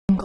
And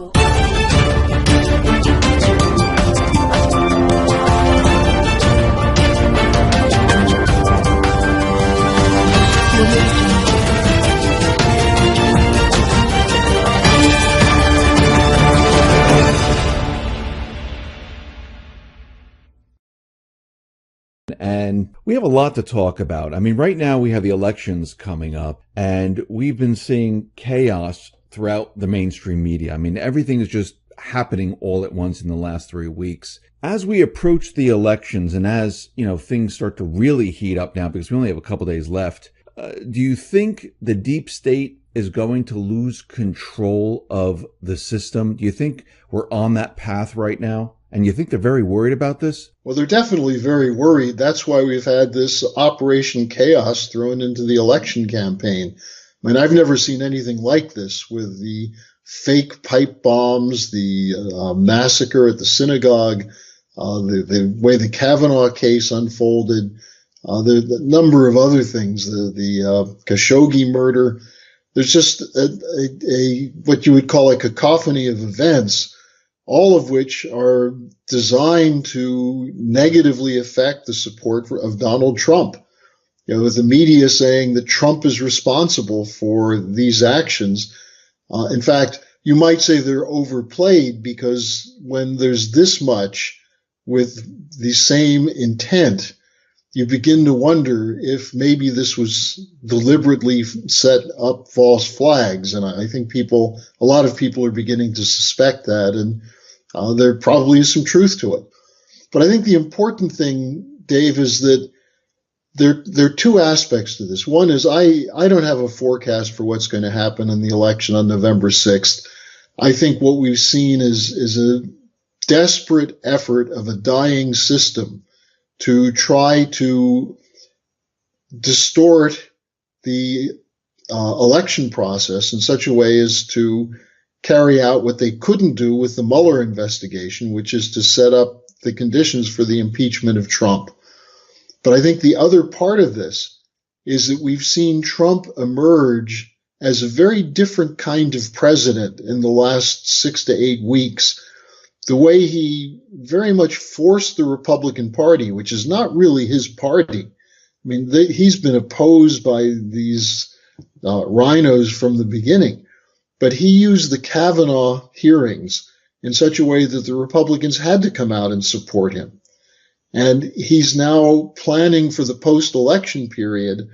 we have a lot to talk about. I mean, right now we have the elections coming up, and we've been seeing chaos throughout the mainstream media. I mean, everything is just happening all at once in the last 3 weeks. As we approach the elections and as, things start to really heat up now because we only have a couple days left, do you think the deep state is going to lose control of the system? Do you think we're on that path right now? And you think they're very worried about this? Well, they're definitely very worried. That's why we've had this Operation Chaos thrown into the election campaign. I mean, I've never seen anything like this with the fake pipe bombs, the massacre at the synagogue, the way the Kavanaugh case unfolded, the number of other things, the Khashoggi murder. There's just a what you would call a cacophony of events, all of which are designed to negatively affect the support of Donald Trump. With the media saying that Trump is responsible for these actions. In fact, you might say they're overplayed because when there's this much with the same intent, you begin to wonder if maybe this was deliberately set up false flags. And I think a lot of people are beginning to suspect that, and there probably is some truth to it. But I think the important thing, Dave, is that there are two aspects to this. One is I don't have a forecast for what's going to happen in the election on November 6th. I think what we've seen is a desperate effort of a dying system to try to distort the election process in such a way as to carry out what they couldn't do with the Mueller investigation, which is to set up the conditions for the impeachment of Trump. But I think the other part of this is that we've seen Trump emerge as a very different kind of president in the last 6 to 8 weeks. The way he very much forced the Republican Party, which is not really his party. I mean, he's been opposed by these rhinos from the beginning. But he used the Kavanaugh hearings in such a way that the Republicans had to come out and support him. And he's now planning for the post-election period.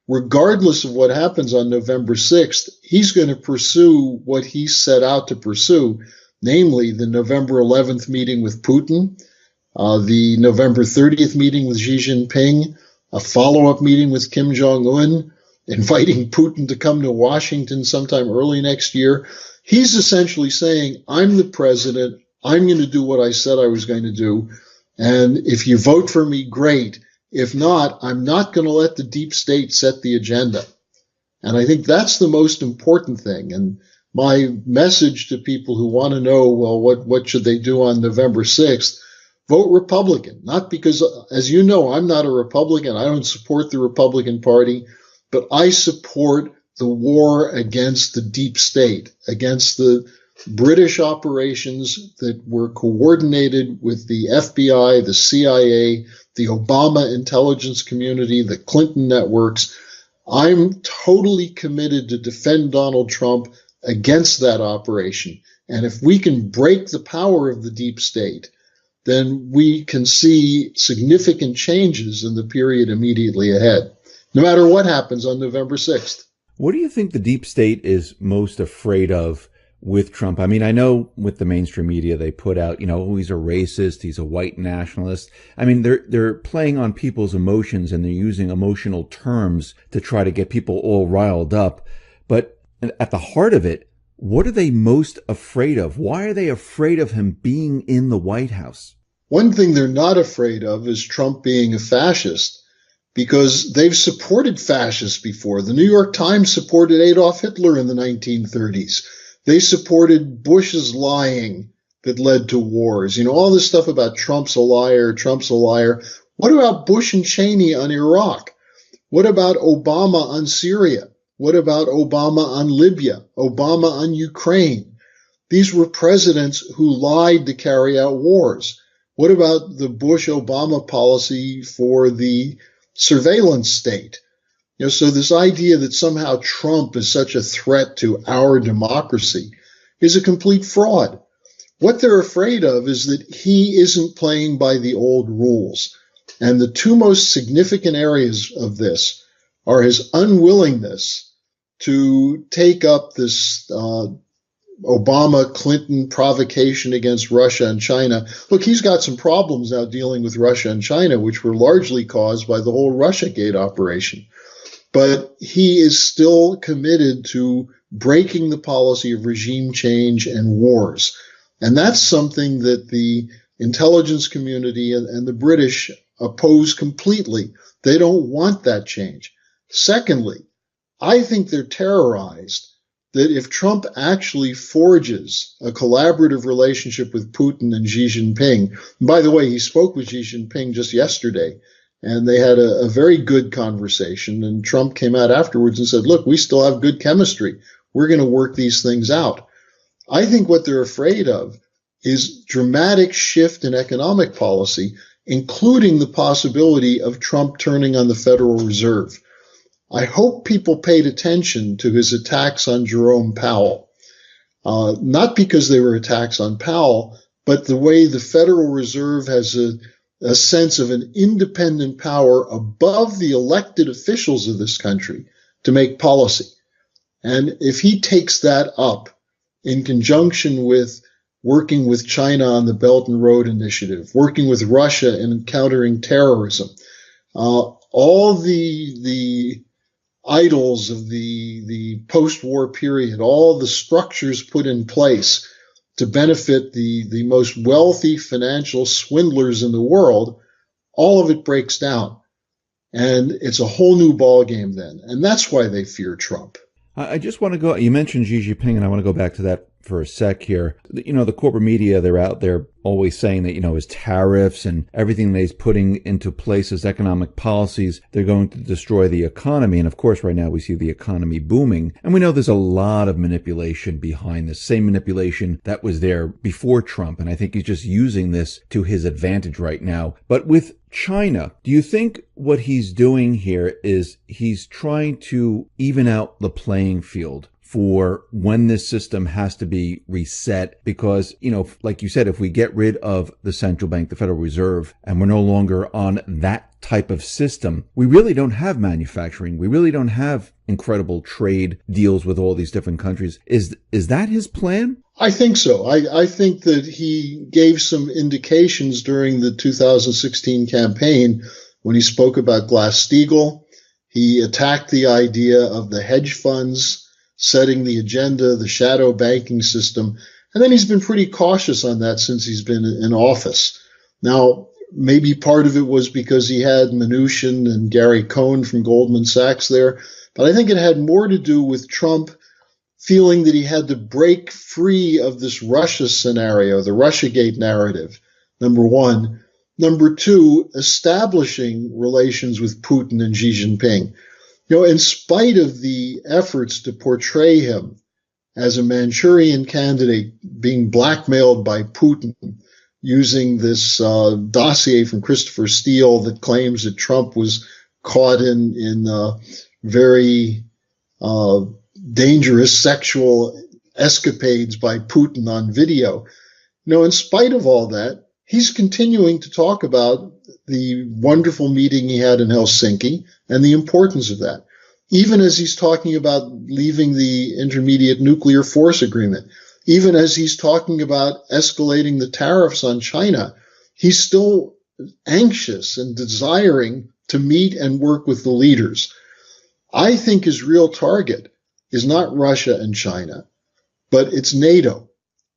Regardless of what happens on November 6th, he's going to pursue what he set out to pursue, namely the November 11th meeting with Putin, the November 30th meeting with Xi Jinping, a follow-up meeting with Kim Jong-un, inviting Putin to come to Washington sometime early next year. He's essentially saying, I'm the president. I'm going to do what I said I was going to do. And if you vote for me, great. If not, I'm not going to let the deep state set the agenda. And I think that's the most important thing. And my message to people who want to know, well, what should they do on November 6th? Vote Republican. Not because, as you know, I'm not a Republican. I don't support the Republican Party. But I support the war against the deep state, against the British operations that were coordinated with the FBI, the CIA, the Obama intelligence community, the Clinton networks. I'm totally committed to defend Donald Trump against that operation. And if we can break the power of the deep state, then we can see significant changes in the period immediately ahead, no matter what happens on November 6th. What do you think the deep state is most afraid of with Trump? I mean, I know with the mainstream media, they put out, oh, he's a racist, he's a white nationalist. I mean, they're playing on people's emotions and they're using emotional terms to try to get people all riled up. But at the heart of it, what are they most afraid of? Why are they afraid of him being in the White House? One thing they're not afraid of is Trump being a fascist, because they've supported fascists before. The New York Times supported Adolf Hitler in the 1930s. They supported Bush's lying that led to wars. All this stuff about Trump's a liar, Trump's a liar. What about Bush and Cheney on Iraq? What about Obama on Syria? What about Obama on Libya? Obama on Ukraine? These were presidents who lied to carry out wars. What about the Bush-Obama policy for the surveillance state? So this idea that somehow Trump is such a threat to our democracy is a complete fraud. What they're afraid of is that he isn't playing by the old rules. And the two most significant areas of this are his unwillingness to take up this Obama-Clinton provocation against Russia and China. Look, he's got some problems now dealing with Russia and China, which were largely caused by the whole Russiagate operation. But he is still committed to breaking the policy of regime change and wars. And that's something that the intelligence community and the British oppose completely. They don't want that change. Secondly, I think they're terrorized that if Trump actually forges a collaborative relationship with Putin and Xi Jinping, and by the way, he spoke with Xi Jinping just yesterday, and they had a very good conversation, and Trump came out afterwards and said, look, we still have good chemistry. We're going to work these things out. I think what they're afraid of is dramatic shift in economic policy, including the possibility of Trump turning on the Federal Reserve. I hope people paid attention to his attacks on Jerome Powell, not because they were attacks on Powell, but the way the Federal Reserve has a sense of an independent power above the elected officials of this country to make policy. And if he takes that up in conjunction with working with China on the Belt and Road Initiative, working with Russia in countering terrorism, all the idols of the post-war period, all the structures put in place to benefit the most wealthy financial swindlers in the world, all of it breaks down. And it's a whole new ballgame then. And that's why they fear Trump. I just want to go, you mentioned Xi Jinping, and I want to go back to that for a sec here. The corporate media, they're out there always saying that, his tariffs and everything that he's putting into place as economic policies, they're going to destroy the economy. And of course, right now we see the economy booming. And we know there's a lot of manipulation behind this, same manipulation that was there before Trump. And I think he's just using this to his advantage right now. But with China, do you think what he's doing here is he's trying to even out the playing field for when this system has to be reset? Because, like you said, if we get rid of the central bank, the Federal Reserve, and we're no longer on that type of system, we really don't have manufacturing. We really don't have incredible trade deals with all these different countries. Is that his plan? I think so. I think that he gave some indications during the 2016 campaign when he spoke about Glass-Steagall. He attacked the idea of the hedge funds setting the agenda, the shadow banking system. And then he's been pretty cautious on that since he's been in office. Now, maybe part of it was because he had Mnuchin and Gary Cohn from Goldman Sachs there. But I think it had more to do with Trump feeling that he had to break free of this Russia scenario, the Russiagate narrative, number one. Number two, establishing relations with Putin and Xi Jinping. In spite of the efforts to portray him as a Manchurian candidate being blackmailed by Putin using this dossier from Christopher Steele that claims that Trump was caught in very dangerous sexual escapades by Putin on video. In spite of all that, he's continuing to talk about the wonderful meeting he had in Helsinki and the importance of that. Even as he's talking about leaving the Intermediate Nuclear Force Agreement, even as he's talking about escalating the tariffs on China, he's still anxious and desiring to meet and work with the leaders. I think his real target is not Russia and China, but it's NATO.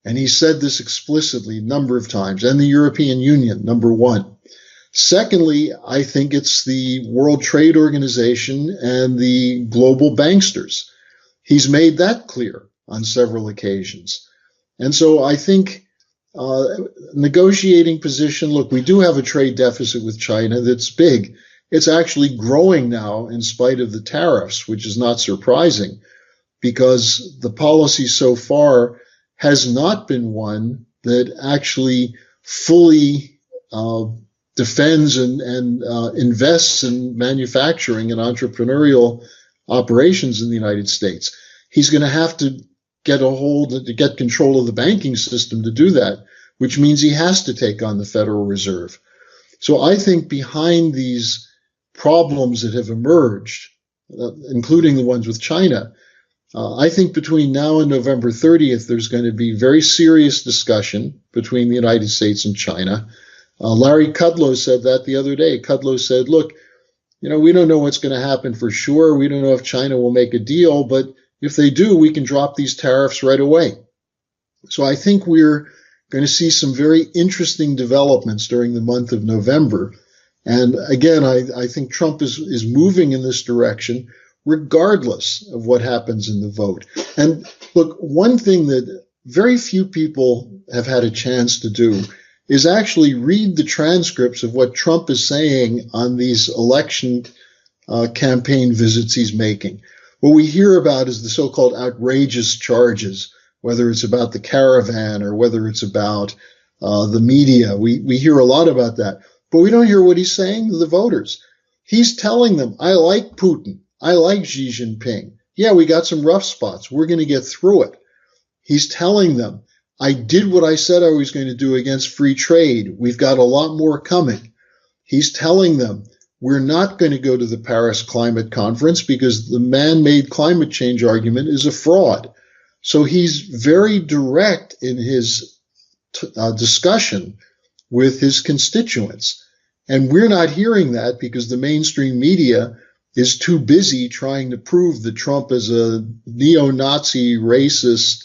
And he said this explicitly a number of times, and the European Union, number one. Secondly, I think it's the World Trade Organization and the global banksters. He's made that clear on several occasions. And so I think negotiating position, look, we do have a trade deficit with China that's big. It's actually growing now in spite of the tariffs, which is not surprising because the policy so far has not been one that actually fully defends and invests in manufacturing and entrepreneurial operations in the United States. He's going to have to get control of the banking system to do that, which means he has to take on the Federal Reserve. So I think behind these problems that have emerged, including the ones with China, I think between now and November 30th, there's going to be very serious discussion between the United States and China. Larry Kudlow said that the other day. Kudlow said, look, we don't know what's going to happen for sure. We don't know if China will make a deal, but if they do, we can drop these tariffs right away. So I think we're going to see some very interesting developments during the month of November. And again, I think Trump is moving in this direction, regardless of what happens in the vote. And look, one thing that very few people have had a chance to do is actually read the transcripts of what Trump is saying on these election campaign visits he's making. What we hear about is the so-called outrageous charges, whether it's about the caravan or whether it's about the media. We hear a lot about that, but we don't hear what he's saying to the voters. He's telling them, I like Putin. I like Xi Jinping. Yeah, we got some rough spots. We're going to get through it. He's telling them, I did what I said I was going to do against free trade. We've got a lot more coming. He's telling them, we're not going to go to the Paris Climate Conference because the man-made climate change argument is a fraud. So he's very direct in his discussion with his constituents. And we're not hearing that because the mainstream media is too busy trying to prove that Trump is a neo-Nazi, racist,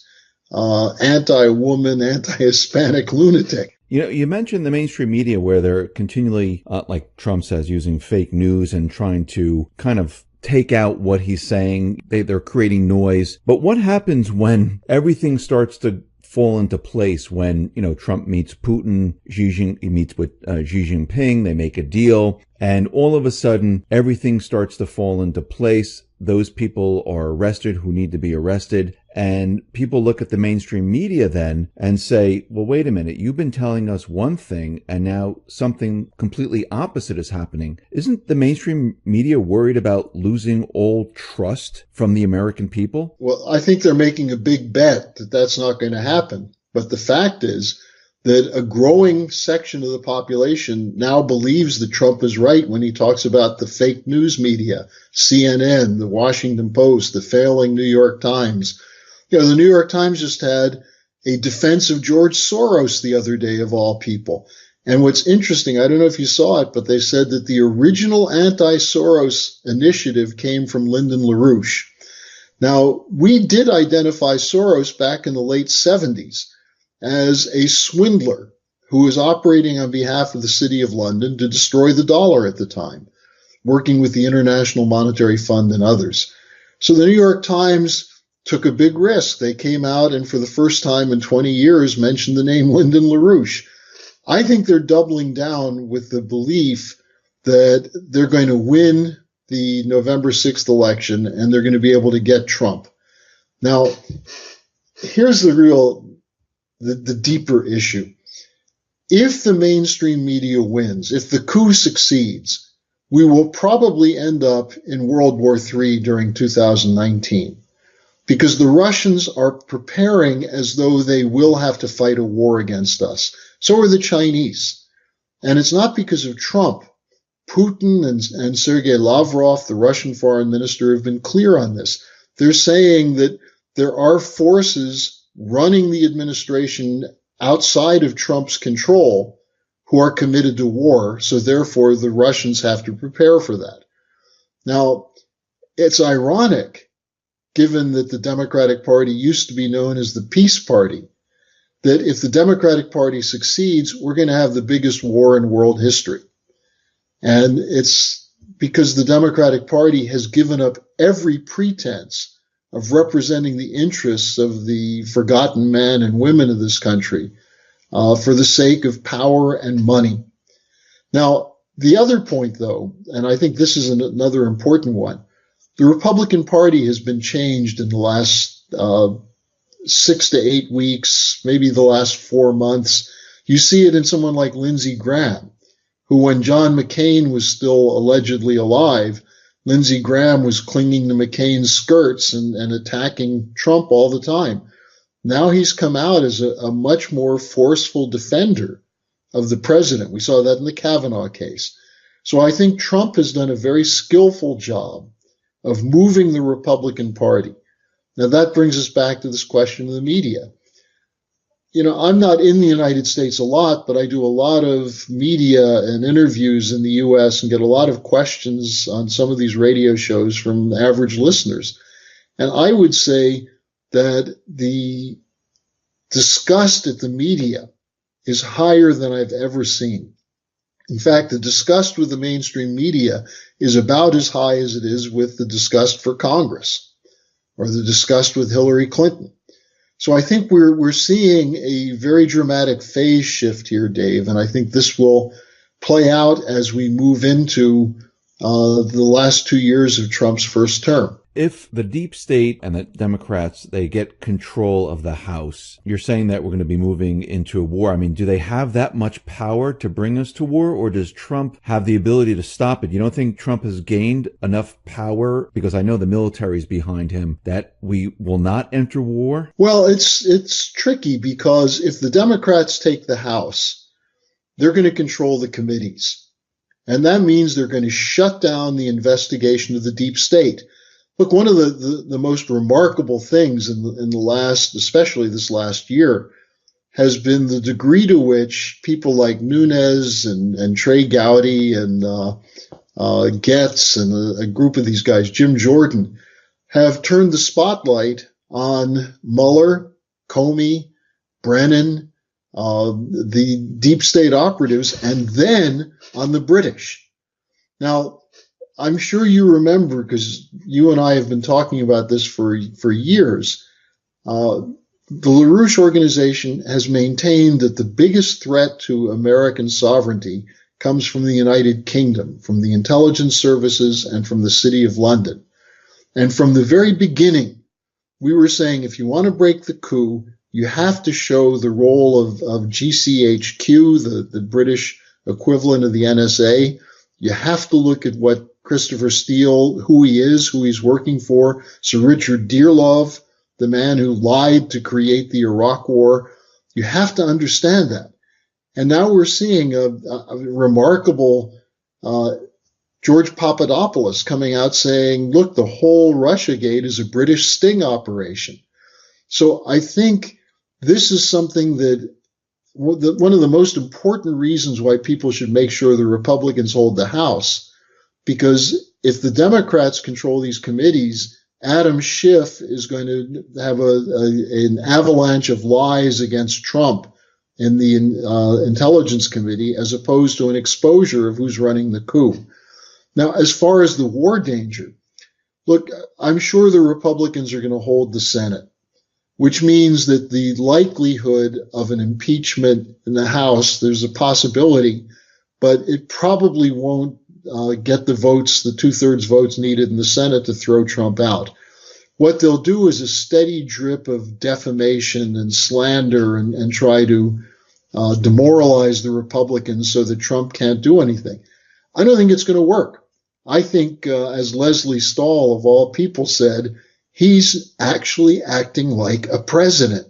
anti-woman, anti-Hispanic lunatic. You mentioned the mainstream media where they're continually, like Trump says, using fake news and trying to kind of take out what he's saying. They're creating noise. But what happens when everything starts to fall into place, when, Trump meets Putin, he meets with Xi Jinping, they make a deal, and all of a sudden everything starts to fall into place. Those people are arrested who need to be arrested. And people look at the mainstream media then and say, well, wait a minute, you've been telling us one thing and now something completely opposite is happening. Isn't the mainstream media worried about losing all trust from the American people? Well, I think they're making a big bet that that's not going to happen. But the fact is that a growing section of the population now believes that Trump is right when he talks about the fake news media, CNN, the Washington Post, the failing New York Times. The New York Times just had a defense of George Soros the other day, of all people. And what's interesting, I don't know if you saw it, but they said that the original anti-Soros initiative came from Lyndon LaRouche. Now, we did identify Soros back in the late 70s as a swindler who was operating on behalf of the City of London to destroy the dollar at the time, working with the International Monetary Fund and others. So the New York Times took a big risk. They came out and for the first time in 20 years mentioned the name Lyndon LaRouche. I think they're doubling down with the belief that they're going to win the November 6th election and they're going to be able to get Trump. Now, here's the deeper issue. If the mainstream media wins, if the coup succeeds, we will probably end up in World War III during 2019. Because the Russians are preparing as though they will have to fight a war against us. So are the Chinese. And it's not because of Trump. Putin and Sergei Lavrov, the Russian foreign minister, have been clear on this. They're saying that there are forces running the administration outside of Trump's control who are committed to war. So therefore, the Russians have to prepare for that. Now, it's ironic, given that the Democratic Party used to be known as the Peace Party, that if the Democratic Party succeeds, we're going to have the biggest war in world history. And it's because the Democratic Party has given up every pretense of representing the interests of the forgotten men and women of this country for the sake of power and money. Now, the other point, though, and I think this is another important one, the Republican Party has been changed in the last 6 to 8 weeks, maybe the last 4 months. You see it in someone like Lindsey Graham, who, when John McCain was still allegedly alive, Lindsey Graham was clinging to McCain's skirts and attacking Trump all the time. Now he's come out as a much more forceful defender of the president. We saw that in the Kavanaugh case. So I think Trump has done a very skillful job of moving the Republican Party. Now that brings us back to this question of the media. You know, I'm not in the United States a lot, but I do a lot of media and interviews in the U.S. and get a lot of questions on some of these radio shows from average listeners. And I would say that the disgust at the media is higher than I've ever seen. In fact, the disgust with the mainstream media is about as high as it is with the disgust for Congress or the disgust with Hillary Clinton. So I think we're seeing a very dramatic phase shift here, Dave, and I think this will play out as we move into the last 2 years of Trump's first term. If the deep state and the Democrats, they get control of the House, you're saying that we're going to be moving into a war. I mean, do they have that much power to bring us to war, or does Trump have the ability to stop it? You don't think Trump has gained enough power, because I know the military's behind him, that we will not enter war? Well, it's tricky, because if the Democrats take the House, they're going to control the committees. And that means they're going to shut down the investigation of the deep state. Look, one of the most remarkable things in the last, especially this last year, has been the degree to which people like Nunes and Trey Gowdy and Getz and a group of these guys, Jim Jordan, have turned the spotlight on Mueller, Comey, Brennan, the deep state operatives, and then on the British. Now, I'm sure you remember, because you and I have been talking about this for years. The LaRouche organization has maintained that the biggest threat to American sovereignty comes from the United Kingdom, from the intelligence services, and from the City of London. And from the very beginning, we were saying, if you want to break the coup, you have to show the role of GCHQ, the British equivalent of the NSA. You have to look at what Christopher Steele, who he is, who he's working for, Sir Richard Dearlove, the man who lied to create the Iraq War. You have to understand that. And now we're seeing a remarkable George Papadopoulos coming out saying, look, the whole Russiagate is a British sting operation. So I think this is something that one of the most important reasons why people should make sure the Republicans hold the House. Because if the Democrats control these committees, Adam Schiff is going to have an avalanche of lies against Trump in the Intelligence Committee, as opposed to an exposure of who's running the coup. Now, as far as the war danger, look, I'm sure the Republicans are going to hold the Senate, which means that the likelihood of an impeachment in the House, there's a possibility, but it probably won't get the votes, the 2/3 votes needed in the Senate to throw Trump out. What they'll do is a steady drip of defamation and slander and try to demoralize the Republicans so that Trump can't do anything. I don't think it's going to work. I think, as Leslie Stahl, of all people, said, he's actually acting like a president.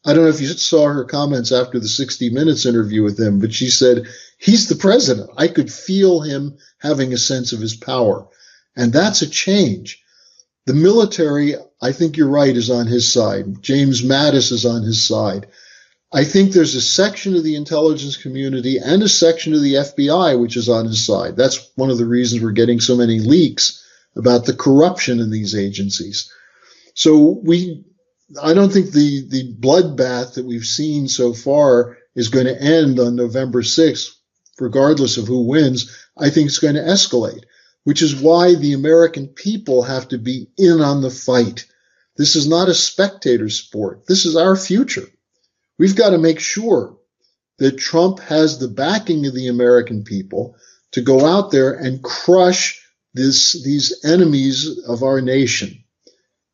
I don't know if you saw her comments after the 60 Minutes interview with him, but she said, he's the president. I could feel him having a sense of his power. And that's a change. The military, I think you're right, is on his side. James Mattis is on his side. I think there's a section of the intelligence community and a section of the FBI which is on his side. That's one of the reasons we're getting so many leaks about the corruption in these agencies. So I don't think the bloodbath that we've seen so far is going to end on November 6th, regardless of who wins. I think it's going to escalate, which is why the American people have to be in on the fight. This is not a spectator sport. This is our future. We've got to make sure that Trump has the backing of the American people to go out there and crush these enemies of our nation.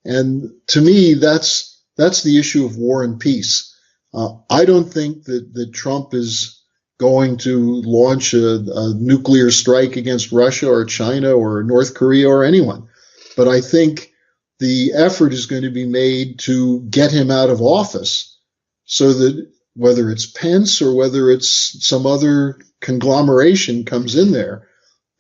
And to me, that's That's the issue of war and peace. I don't think that Trump is going to launch a nuclear strike against Russia or China or North Korea or anyone. But I think the effort is going to be made to get him out of office so that whether it's Pence or whether it's some other conglomeration comes in there,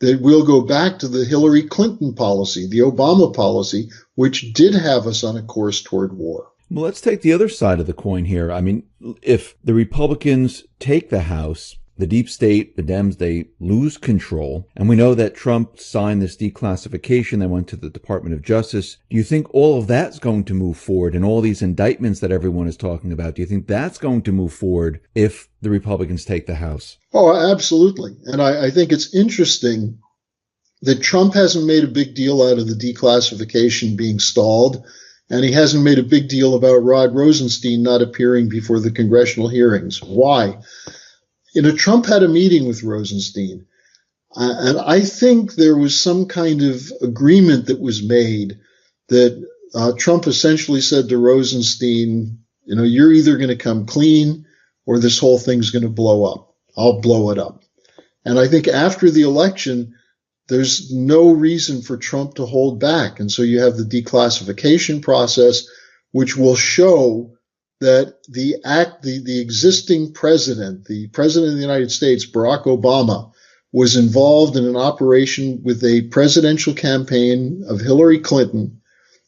that we'll go back to the Hillary Clinton policy, the Obama policy, which did have us on a course toward war. Well, let's take the other side of the coin here. I mean, if the Republicans take the House, the deep state, the Dems, they lose control. And we know that Trump signed this declassification that went to the Department of Justice. Do you think all of that's going to move forward, and all these indictments that everyone is talking about, do you think that's going to move forward if the Republicans take the House? Oh, absolutely. And I think it's interesting that Trump hasn't made a big deal out of the declassification being stalled. And he hasn't made a big deal about Rod Rosenstein not appearing before the congressional hearings. Why? Trump had a meeting with Rosenstein, and I think there was some kind of agreement that was made that Trump essentially said to Rosenstein, you're either going to come clean or this whole thing's going to blow up. I'll blow it up. And I think after the election, there's no reason for Trump to hold back. And so you have the declassification process, which will show that the existing president, the president of the United States, Barack Obama, was involved in an operation with a presidential campaign of Hillary Clinton,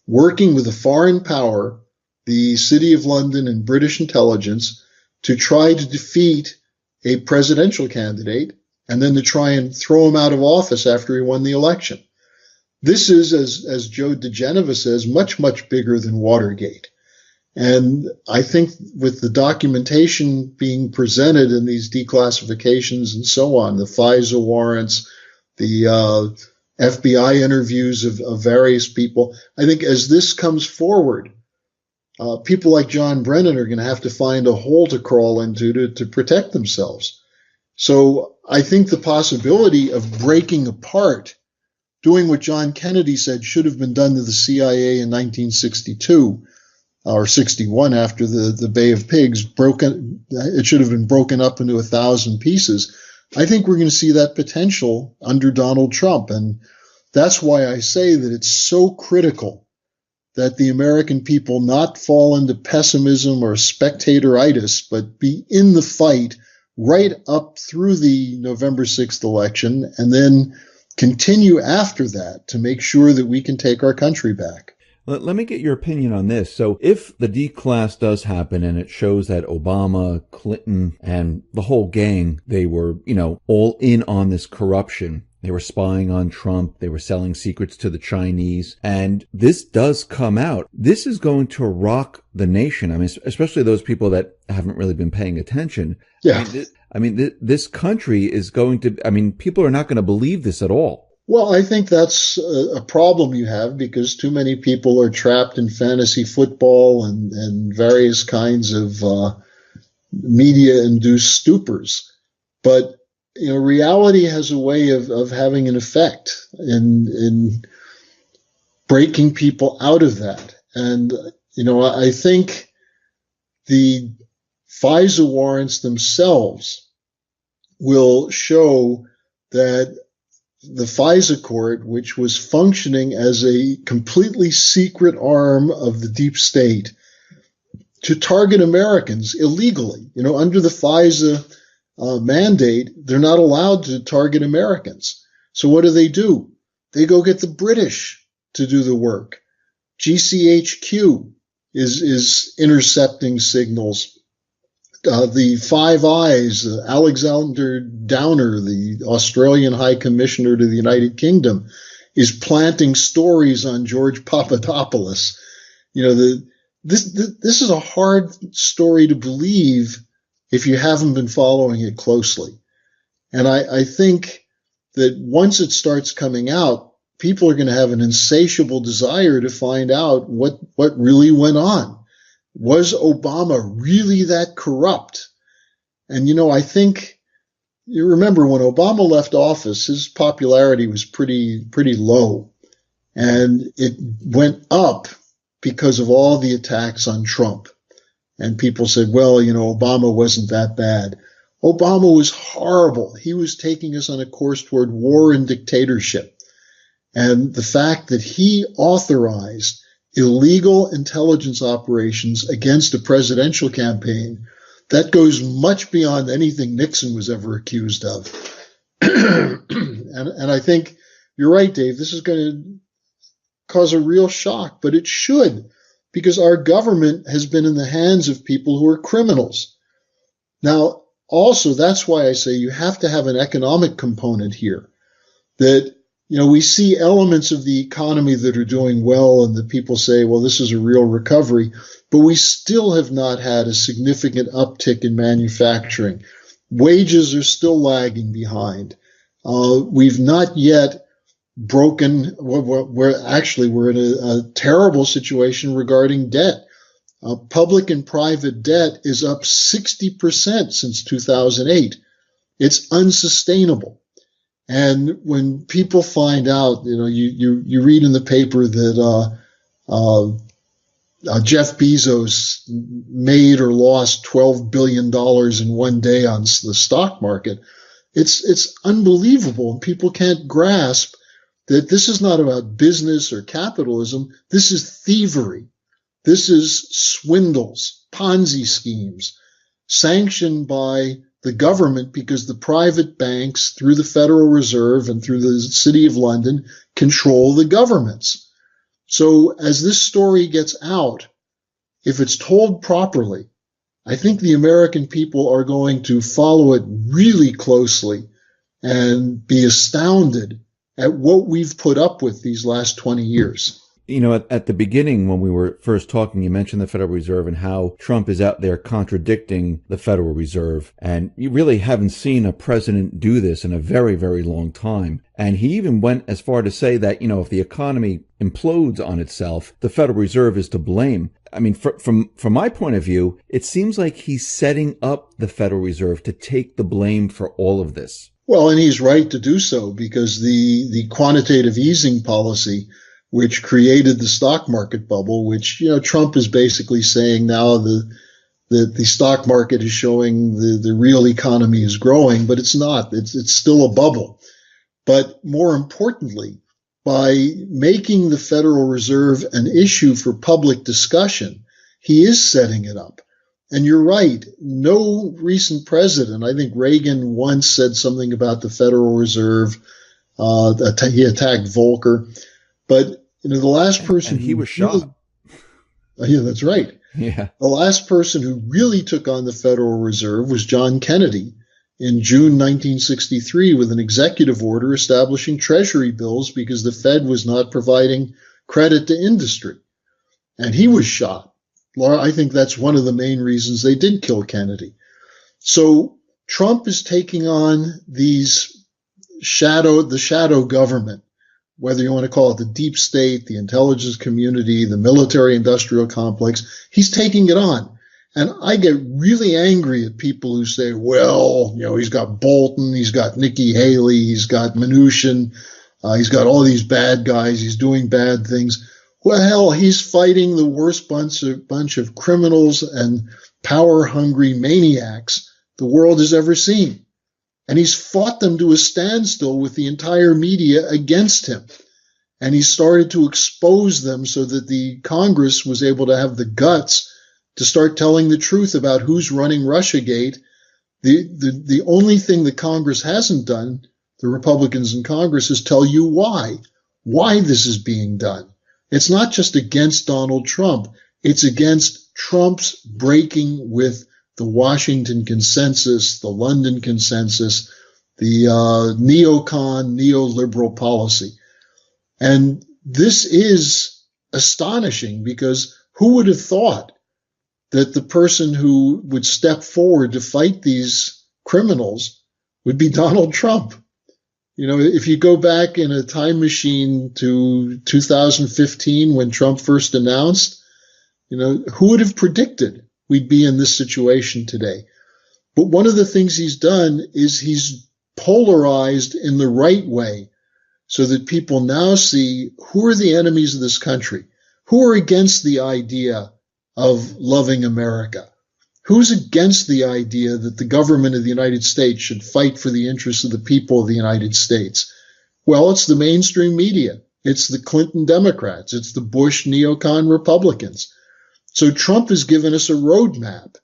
working with a foreign power, the City of London and British intelligence, to try to defeat a presidential candidate and then to try and throw him out of office after he won the election. This is, as Joe DeGeneva says, much, much bigger than Watergate. And I think with the documentation being presented in these declassifications and so on, the FISA warrants, the FBI interviews of various people, I think as this comes forward, people like John Brennan are going to have to find a hole to crawl into to protect themselves. So I think the possibility of breaking apart, doing what John Kennedy said should have been done to the CIA in 1962, or 61 after the Bay of Pigs, it should have been broken up into 1,000 pieces. I think we're going to see that potential under Donald Trump. And that's why I say that it's so critical that the American people not fall into pessimism or spectatoritis, but be in the fight right up through the November 6th election, and then continue after that to make sure that we can take our country back. Let me get your opinion on this. So if the declass does happen and it shows that Obama, Clinton, and the whole gang, they were, all in on this corruption. They were spying on Trump. They were selling secrets to the Chinese. And this does come out. This is going to rock the nation. I mean, especially those people that haven't really been paying attention. Yeah. This country is going to, people are not going to believe this at all. Well, I think that's a problem you have because too many people are trapped in fantasy football and various kinds of media-induced stupors. But, reality has a way of having an effect in breaking people out of that. And, I think the FISA warrants themselves will show that the FISA court, which was functioning as a completely secret arm of the deep state to target Americans illegally, under the FISA mandate, they're not allowed to target Americans. So what do? They go get the British to do the work. GCHQ is intercepting signals. The Five Eyes, Alexander Downer, the Australian High Commissioner to the United Kingdom, is planting stories on George Papadopoulos. This is a hard story to believe if you haven't been following it closely. And I think that once it starts coming out, people are going to have an insatiable desire to find out what really went on. Was Obama really that corrupt? And, I think you remember when Obama left office, his popularity was pretty low. And it went up because of all the attacks on Trump. And people said, well, Obama wasn't that bad. Obama was horrible. He was taking us on a course toward war and dictatorship. And the fact that he authorized illegal intelligence operations against a presidential campaign, that goes much beyond anything Nixon was ever accused of. And I think you're right, Dave. This is going to cause a real shock, but it should, because our government has been in the hands of people who are criminals. Now, also, that's why I say you have to have an economic component here. That, we see elements of the economy that are doing well, and that people say, well, this is a real recovery, but we still have not had a significant uptick in manufacturing. Wages are still lagging behind. We've not yet broken, we're in a terrible situation regarding debt. Public and private debt is up 60% since 2008. It's unsustainable. And when people find out, you read in the paper that Jeff Bezos made or lost $12 billion in one day on the stock market, it's unbelievable. And people can't grasp that this is not about business or capitalism. This is thievery. This is swindles, Ponzi schemes, sanctioned by the government because the private banks, through the Federal Reserve and through the City of London, control the governments. So as this story gets out, if it's told properly, I think the American people are going to follow it really closely and be astounded at what we've put up with these last 20 years. At the beginning, when we were first talking, you mentioned the Federal Reserve and how Trump is out there contradicting the Federal Reserve. And you really haven't seen a president do this in a very, very long time. And he even went as far to say that, if the economy implodes on itself, the Federal Reserve is to blame. I mean, from my point of view, it seems like he's setting up the Federal Reserve to take the blame for all of this. Well, and he's right to do so, because the quantitative easing policy, which created the stock market bubble, which, Trump is basically saying now that the stock market is showing the real economy is growing, but it's not. It's still a bubble. But more importantly, by making the Federal Reserve an issue for public discussion, he is setting it up. And you're right. No recent president, I think Reagan once said something about the Federal Reserve. He attacked Volcker. But the last person, and he was shot. Yeah, that's right. Yeah. The last person who really took on the Federal Reserve was John Kennedy in June 1963 with an executive order establishing treasury bills because the Fed was not providing credit to industry. And he was shot. I think that's one of the main reasons they did kill Kennedy. So Trump is taking on the shadow government, whether you want to call it the deep state, the intelligence community, the military industrial complex. He's taking it on. And I get really angry at people who say, well, he's got Bolton, he's got Nikki Haley, he's got Mnuchin, he's got all these bad guys, he's doing bad things. Well, hell, he's fighting the worst bunch of criminals and power-hungry maniacs the world has ever seen. And he's fought them to a standstill with the entire media against him. And he started to expose them so that the Congress was able to have the guts to start telling the truth about who's running Russiagate. The only thing that Congress hasn't done, the Republicans in Congress, is tell you why this is being done. It's not just against Donald Trump. It's against Trump's breaking with the Washington consensus, the London consensus, the neoliberal policy. And this is astonishing, because who would have thought that the person who would step forward to fight these criminals would be Donald Trump? If you go back in a time machine to 2015 when Trump first announced, who would have predicted we'd be in this situation today? But one of the things he's done is he's polarized in the right way so that people now see who are the enemies of this country, who are against the idea of loving America? Who's against the idea that the government of the United States should fight for the interests of the people of the United States? Well, it's the mainstream media. It's the Clinton Democrats. It's the Bush neocon Republicans. So Trump has given us a roadmap.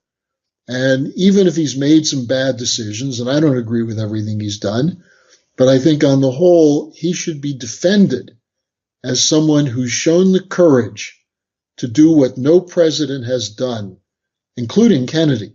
And even if he's made some bad decisions, and I don't agree with everything he's done, but I think on the whole, he should be defended as someone who's shown the courage to do what no president has done, including Kennedy,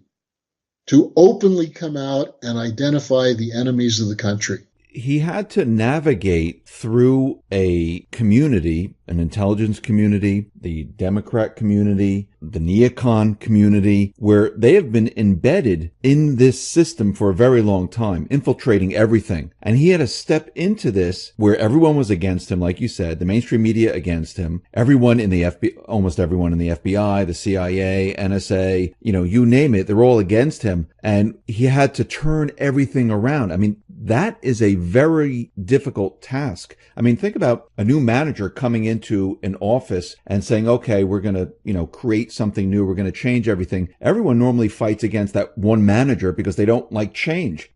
to openly come out and identify the enemies of the country. He had to navigate through a community, an intelligence community, the Democrat community, the neocon community, where they have been embedded in this system for a very long time, infiltrating everything. And he had to step into this where everyone was against him, like you said, the mainstream media against him, everyone in the FBI, almost everyone in the FBI, the CIA, NSA, you name it, they're all against him. And he had to turn everything around. I mean, that is a very difficult task. I mean, think about a new manager coming into an office and saying, okay, we're going to, create something new. We're going to change everything. Everyone normally fights against that one manager because they don't like change.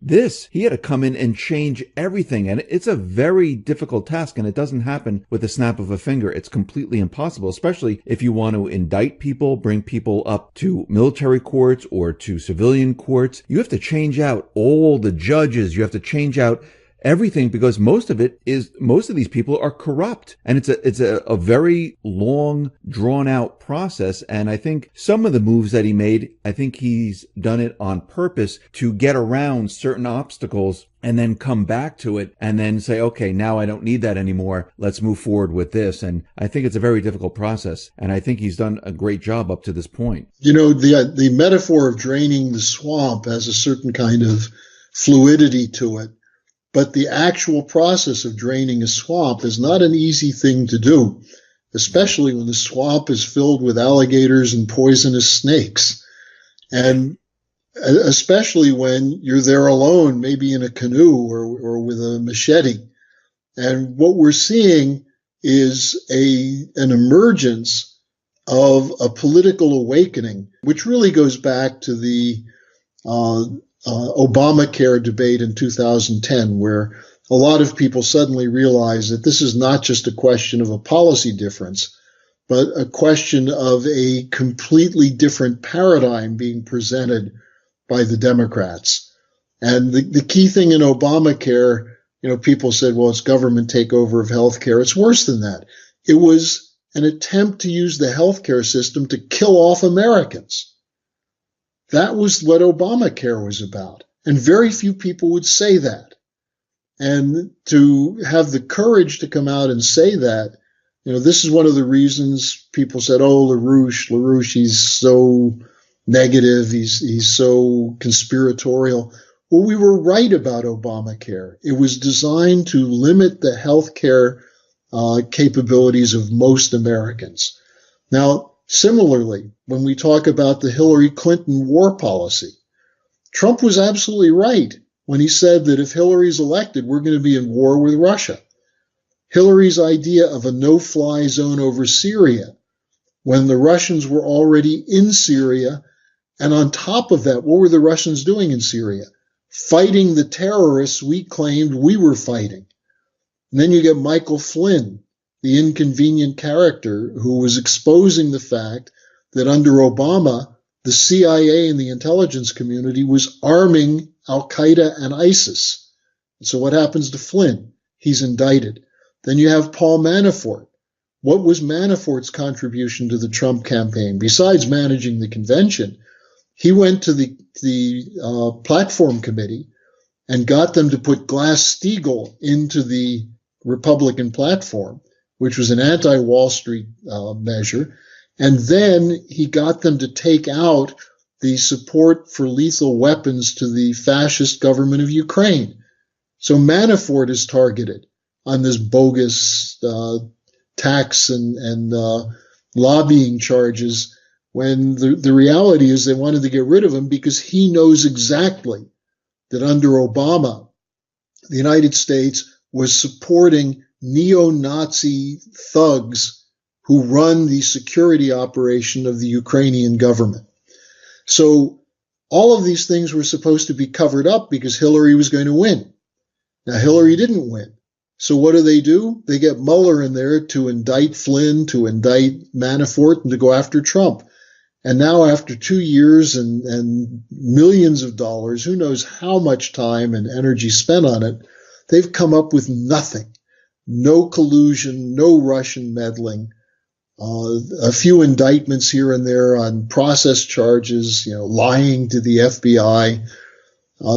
He had to come in and change everything. And it's a very difficult task. And it doesn't happen with the snap of a finger. It's completely impossible, especially if you want to indict people, bring people up to military courts or to civilian courts. You have to change out all the judges. You have to change out everything because most of these people are corrupt, and it's a very long, drawn out process. And I think some of the moves that he made, I think he's done it on purpose to get around certain obstacles and then come back to it and then say, okay, now I don't need that anymore. Let's move forward with this. And I think it's a very difficult process. And I think he's done a great job up to this point. The metaphor of draining the swamp has a certain kind of fluidity to it. But the actual process of draining a swamp is not an easy thing to do, especially when the swamp is filled with alligators and poisonous snakes. And especially when you're there alone, maybe in a canoe or with a machete. And what we're seeing is an emergence of a political awakening, which really goes back to the Obamacare debate in 2010, where a lot of people suddenly realized that this is not just a question of a policy difference, but a question of a completely different paradigm being presented by the Democrats. And the key thing in Obamacare, people said, well, it's government takeover of healthcare. It's worse than that. It was an attempt to use the healthcare system to kill off Americans. That was what Obamacare was about. And very few people would say that. And to have the courage to come out and say that, this is one of the reasons people said, oh, LaRouche, he's so negative. He's so conspiratorial. Well, we were right about Obamacare. It was designed to limit the healthcare capabilities of most Americans. Now, similarly, when we talk about the Hillary Clinton war policy, Trump was absolutely right when he said that if Hillary's elected, we're going to be in war with Russia. Hillary's idea of a no-fly zone over Syria, when the Russians were already in Syria, and on top of that, what were the Russians doing in Syria? Fighting the terrorists we claimed we were fighting. And then you get Michael Flynn, the inconvenient character who was exposing the fact that under Obama, the CIA and the intelligence community was arming Al-Qaeda and ISIS. And so what happens to Flynn? He's indicted. Then you have Paul Manafort. What was Manafort's contribution to the Trump campaign? Besides managing the convention, he went to the platform committee and got them to put Glass-Steagall into the Republican platform, which was an anti-Wall Street measure. And then he got them to take out the support for lethal weapons to the fascist government of Ukraine. So Manafort is targeted on this bogus tax and lobbying charges, when the reality is they wanted to get rid of him because he knows exactly that under Obama, the United States was supporting neo-Nazi thugs who run the security operation of the Ukrainian government. So all of these things were supposed to be covered up because Hillary was going to win. Now, Hillary didn't win. So what do? They get Mueller in there to indict Flynn, to indict Manafort, and to go after Trump. And now after 2 years and millions of dollars, who knows how much time and energy spent on it, they've come up with nothing. No collusion, no Russian meddling, a few indictments here and there on process charges, lying to the FBI.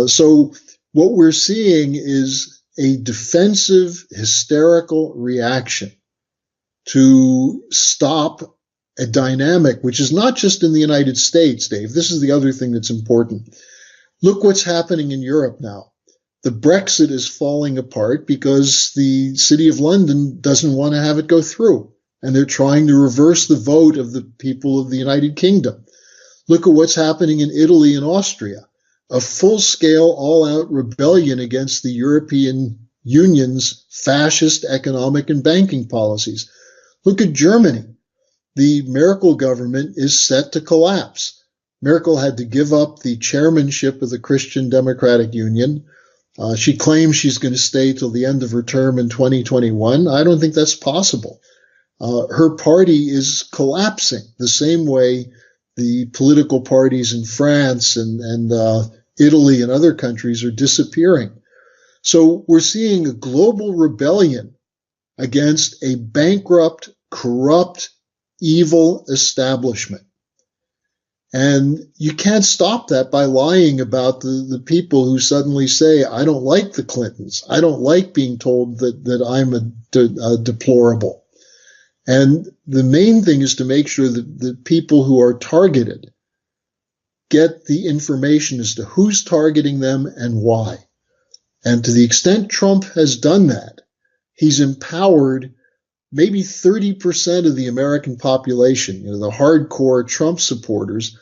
So what we're seeing is a defensive, hysterical reaction to stop a dynamic, which is not just in the United States, Dave. This is the other thing that's important. Look what's happening in Europe now. The Brexit is falling apart because the City of London doesn't want to have it go through. And they're trying to reverse the vote of the people of the United Kingdom. Look at what's happening in Italy and Austria. A full-scale, all-out rebellion against the European Union's fascist economic and banking policies. Look at Germany. The Merkel government is set to collapse. Merkel had to give up the chairmanship of the Christian Democratic Union. She claims she's going to stay till the end of her term in 2021. I don't think that's possible. Her party is collapsing the same way the political parties in France and Italy and other countries are disappearing. So we're seeing a global rebellion against a bankrupt, corrupt, evil establishment. And you can't stop that by lying about the people who suddenly say, I don't like the Clintons. I don't like being told that I'm a deplorable. And the main thing is to make sure that the people who are targeted get the information as to who's targeting them and why. And to the extent Trump has done that, he's empowered maybe 30% of the American population, the hardcore Trump supporters,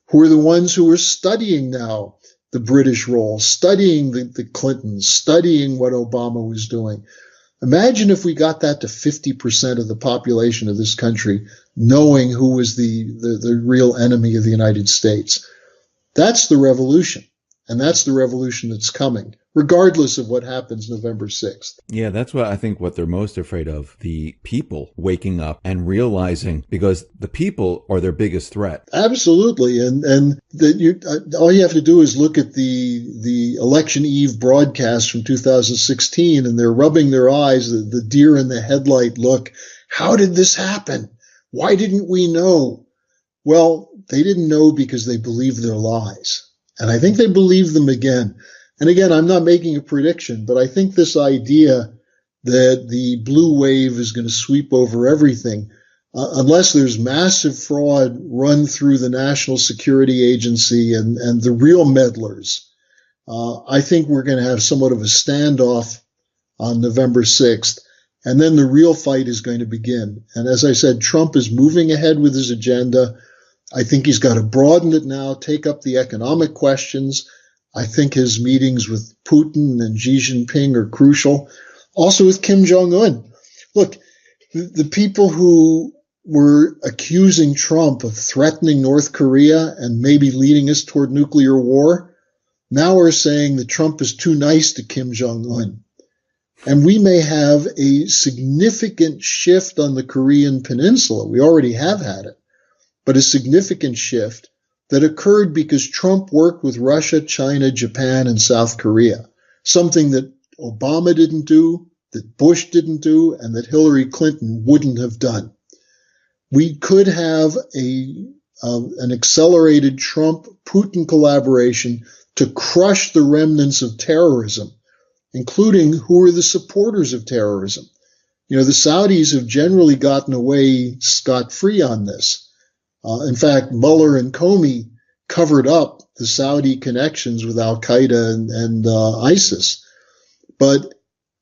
who are the ones who are studying now the British role, studying the Clintons, studying what Obama was doing. Imagine if we got that to 50% of the population of this country knowing who was the real enemy of the United States. That's the revolution. And that's the revolution that's coming, regardless of what happens November 6th. Yeah, that's what I think what they're most afraid of, the people waking up and realizing, because the people are their biggest threat. Absolutely. And all you have to do is look at the election eve broadcast from 2016, and they're rubbing their eyes, the deer in the headlight look. How did this happen? Why didn't we know? Well, they didn't know because they believed their lies. And I think they believe them again. And again, I'm not making a prediction, but I think this idea that the blue wave is going to sweep over everything, unless there's massive fraud run through the National Security Agency and the real meddlers, I think we're going to have somewhat of a standoff on November 6th. And then the real fight is going to begin. And as I said, Trump is moving ahead with his agenda. I think he's got to broaden it now, take up the economic questions. I think his meetings with Putin and Xi Jinping are crucial. Also with Kim Jong-un. Look, the people who were accusing Trump of threatening North Korea and maybe leading us toward nuclear war now are saying that Trump is too nice to Kim Jong-un. And we may have a significant shift on the Korean Peninsula. We already have had it. But a significant shift that occurred because Trump worked with Russia, China, Japan, and South Korea, something that Obama didn't do, that Bush didn't do, and that Hillary Clinton wouldn't have done. We could have an accelerated Trump-Putin collaboration to crush the remnants of terrorism, including who are the supporters of terrorism. The Saudis have generally gotten away scot-free on this. In fact, Mueller and Comey covered up the Saudi connections with Al-Qaeda and ISIS. But,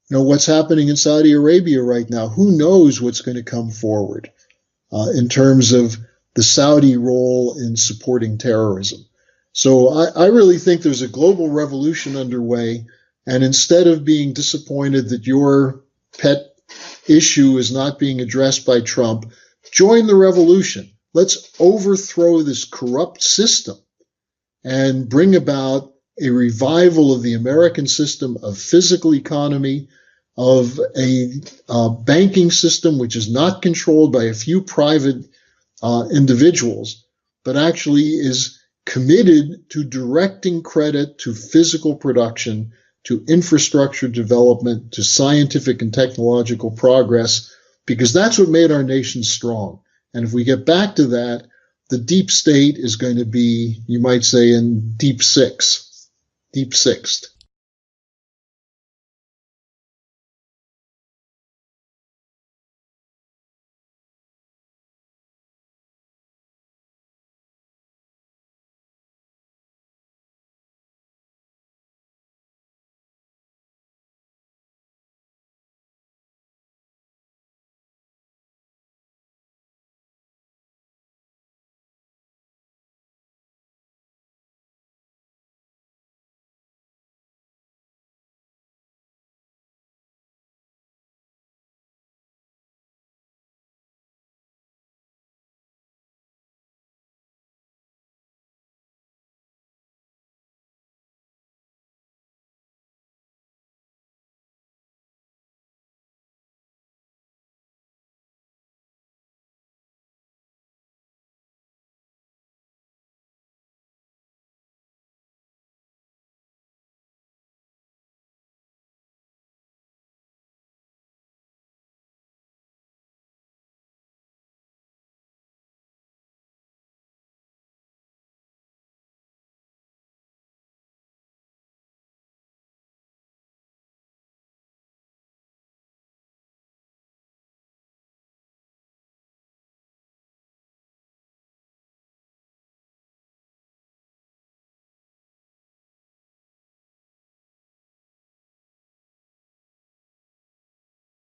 what's happening in Saudi Arabia right now, who knows what's going to come forward in terms of the Saudi role in supporting terrorism. So I really think there's a global revolution underway. And instead of being disappointed that your pet issue is not being addressed by Trump, join the revolution. Let's overthrow this corrupt system and bring about a revival of the American system of physical economy, of a banking system which is not controlled by a few private individuals, but actually is committed to directing credit to physical production, to infrastructure development, to scientific and technological progress, because that's what made our nation strong. And if we get back to that, the deep state is going to be, you might say, in deep sixth.